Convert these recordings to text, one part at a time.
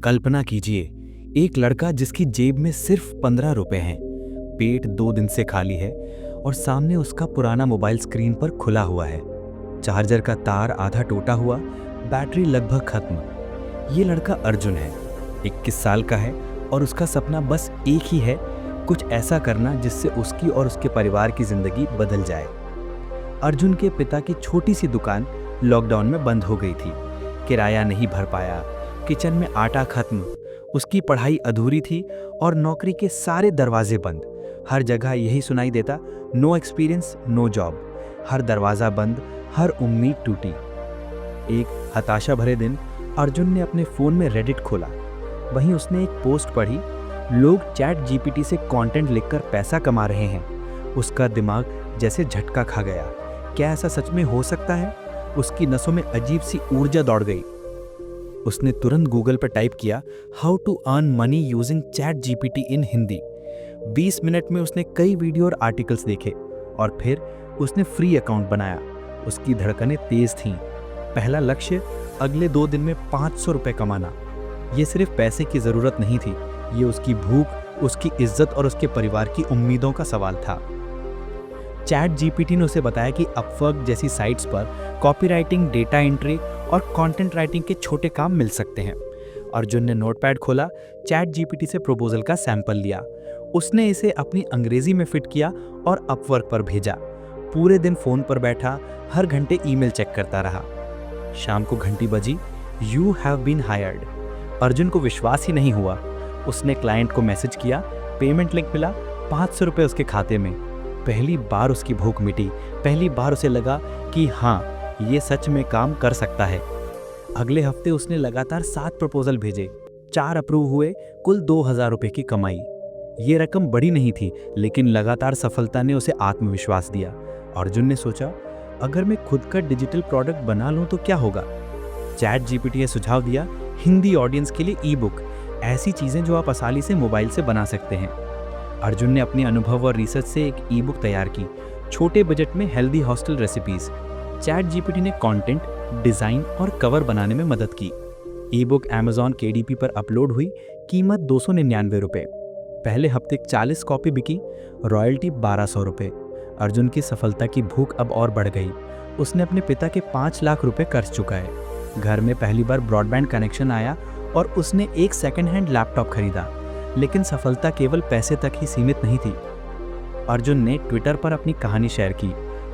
कल्पना कीजिए, एक लड़का जिसकी जेब में सिर्फ 15 रुपए हैं, पेट 2 दिन से खाली है और सामने उसका पुराना मोबाइल स्क्रीन पर खुला हुआ है। चार्जर का तार आधा टूटा हुआ, बैटरी लगभग खत्म। ये लड़का अर्जुन है, 21 साल का है और उसका सपना बस एक ही है, कुछ ऐसा करना जिससे उसकी और उसके परिवार की जिंदगी बदल जाए। अर्जुन के पिता की छोटी सी दुकान लॉकडाउन में बंद हो गई थी। किराया नहीं भर पाया, किचन में आटा खत्म, उसकी पढ़ाई अधूरी थी और नौकरी के सारे दरवाजे बंद। हर जगह यही सुनाई देता, नो एक्सपीरियंस नो जॉब। हर दरवाज़ा बंद, हर उम्मीद टूटी। एक हताशा भरे दिन अर्जुन ने अपने फ़ोन में रेडिट खोला। वहीं उसने एक पोस्ट पढ़ी, लोग चैट जीपीटी से कंटेंट लिखकर पैसा कमा रहे हैं। उसका दिमाग जैसे झटका खा गया। क्या ऐसा सच में हो सकता है? उसकी नसों में अजीब सी ऊर्जा दौड़ गई। उसने तुरंत गूगल पर टाइप किया, how to earn money using ChatGPT in Hindi. 20 minute में उसने कई वीडियो और आर्टिकल्स देखे और फिर उसने फ्री अकाउंट बनाया। उसकी धड़कनें तेज थीं। पहला लक्ष्य, अगले 2 दिन में 500 रुपये कमाना। ये सिर्फ पैसे की ज़रूरत नहीं थी, ये उसकी भूख, उसकी इज्जत और उसके परिवार की उम्मीदों का सवाल था। चैट जीपीटी ने उसे बताया कि अपवर्क जैसी साइट्स पर कॉपीराइटिंग, डेटा एंट्री और कंटेंट राइटिंग के छोटे काम मिल सकते हैं। अर्जुन ने नोटपैड खोला, चैट जीपीटी से प्रपोजल का सैंपल लिया। उसने इसे अपनी अंग्रेजी में फिट किया और अपवर्क पर भेजा। पूरे दिन फोन पर बैठा, हर घंटे ईमेल चेक करता रहा। शाम को घंटी बजी, you have been hired. Arjun को विश्वास ही नहीं हुआ। उसने क्लाइंट को मैसेज किया, पेमेंट लिंक मिला, 500 रुपये उसके खाते में। पहली बार उसकी भूख मिटी। पहली बार उसे लगा कि हाँ, ये सच में काम कर सकता है। अगले हफ्ते उसने लगातार 7 प्रपोजल भेजे, 4 अप्रूव हुए, कुल 2000 रुपये की कमाई। ये रकम बड़ी नहीं थी, लेकिन लगातार सफलता ने उसे आत्मविश्वास दिया। अर्जुन ने सोचा, अगर मैं खुद का डिजिटल प्रोडक्ट बना लूँ तो क्या होगा? चैट जीपीटी ने सुझाव दिया, हिंदी ऑडियंस के लिए ई बुक, ऐसी चीज़ें जो आप आसानी से मोबाइल से बना सकते हैं। अर्जुन ने अपने अनुभव और रिसर्च से एक ई बुक तैयार की, छोटे बजट में healthy hostel recipes. Chat GPT ने कंटेंट, डिज़ाइन और कवर बनाने में मदद की। ई बुक अमेज़ॉन केडीपी पर अपलोड हुई, कीमत 299 रुपये। पहले हफ्ते 40 कॉपी बिकी, रॉयल्टी 1200 रुपये। अर्जुन की सफलता की भूख अब और बढ़ गई। उसने अपने पिता के 5 लाख रुपए कर्ज चुकाए। घर में पहली बार ब्रॉडबैंड कनेक्शन आया और उसने एक सेकंड हैंड लैपटॉप खरीदा। लेकिन सफलता केवल पैसे तक ही सीमित नहीं थी। अर्जुन ने ट्विटर पर अपनी कहानी शेयर की।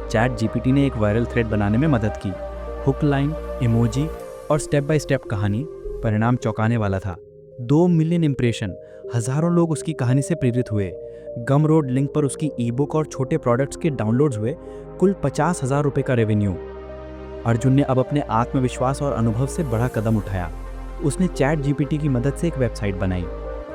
चैट जीपीटी ने एक वायरल थ्रेड बनाने में मदद की। हुक लाइन, इमोजी और स्टेप बाय स्टेप कहानी। परिणाम चौंकाने वाला था। 2 मिलियन इंप्रेशन, हजारों लोग उसकी कहानी से प्रेरित हुए। गम रोड लिंक पर उसकी ई बुक और छोटे प्रोडक्ट्स के डाउनलोड्स हुए, कुल 50,000 रुपये का रेवेन्यू। अर्जुन ने अब अपने आत्मविश्वास और अनुभव से बड़ा कदम उठाया। उसने चैट जीपीटी की मदद से एक वेबसाइट बनाई,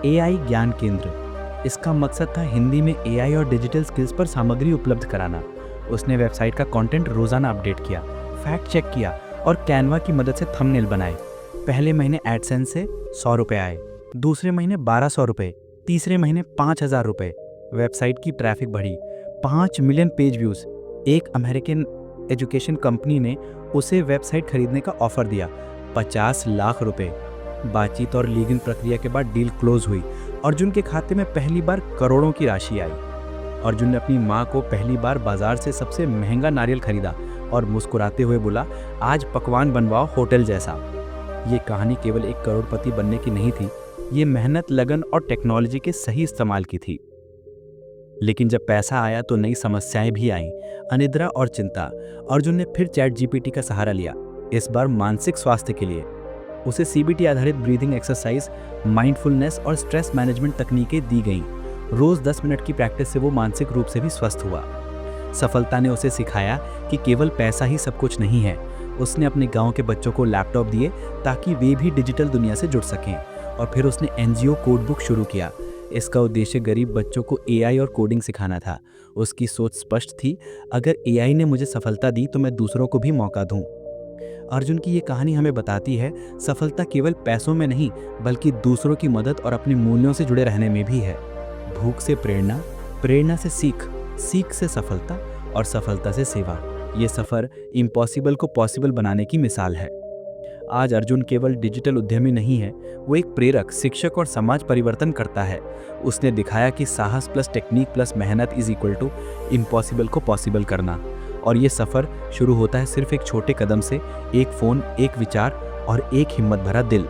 एआई ज्ञान केंद्र। इसका मकसद था हिंदी में एआई और डिजिटल स्किल्स पर सामग्री उपलब्ध कराना। उसने वेबसाइट का कंटेंट रोजाना अपडेट किया, फैक्ट चेक किया और कैनवा की मदद से थंबनेल बनाए। पहले महीने एडसेंस से 100 रुपये आए, दूसरे महीने 1200 रुपये, तीसरे महीने 5000 रुपये। वेबसाइट की ट्रैफिक बढ़ी, 5 मिलियन पेज व्यूज। एक अमेरिकन एजुकेशन कंपनी ने उसे वेबसाइट खरीदने का ऑफर दिया, 50 लाख रुपए। बातचीत और लीगल प्रक्रिया के बाद डील क्लोज हुई। अर्जुन के खाते में पहली बार करोड़ों की राशि आई। अर्जुन ने अपनी माँ को पहली बार बाजार से सबसे महंगा नारियल खरीदा और मुस्कुराते हुए बोला, आज पकवान बनवाओ होटल जैसा। ये कहानी केवल एक करोड़पति बनने की नहीं थी, ये मेहनत, लगन और टेक्नोलॉजी के सही इस्तेमाल की थी। लेकिन जब पैसा आया तो नई समस्याएं भी आईं, अनिद्रा और चिंता। अर्जुन ने फिर चैट जीपीटी का सहारा लिया, इस बार मानसिक स्वास्थ्य के लिए। उसे सीबीटी आधारित ब्रीदिंग एक्सरसाइज, माइंडफुलनेस और स्ट्रेस मैनेजमेंट तकनीकें दी गईं। रोज 10 मिनट की प्रैक्टिस से वो मानसिक रूप से भी स्वस्थ हुआ। सफलता ने उसे सिखाया कि केवल पैसा ही सब कुछ नहीं है। उसने अपने गांव के बच्चों को लैपटॉप दिए ताकि वे भी डिजिटल दुनिया से जुड़ सकें। और फिर उसने एनजीओ कोड बुक शुरू किया। इसका उद्देश्य गरीब बच्चों को एआई और कोडिंग सिखाना था। उसकी सोच स्पष्ट थी, अगर एआई ने मुझे सफलता दी तो मैं दूसरों को भी मौका दूं। अर्जुन की ये कहानी हमें बताती है, सफलता केवल पैसों में नहीं बल्कि दूसरों की मदद और अपने मूल्यों से जुड़े रहने में भी है। भूख से प्रेरणा, प्रेरणा से सीख, सीख से सफलता और सफलता से सेवा। ये सफ़र इम्पॉसिबल को पॉसिबल बनाने की मिसाल है। आज अर्जुन केवल डिजिटल उद्यमी नहीं है, वो एक प्रेरक, शिक्षक और समाज परिवर्तन करता है। उसने दिखाया कि साहस प्लस टेक्निक प्लस मेहनत इज इक्वल टू इम्पॉसिबल को पॉसिबल करना। और ये सफ़र शुरू होता है सिर्फ एक छोटे कदम से, एक फ़ोन, एक विचार और एक हिम्मत भरा दिल।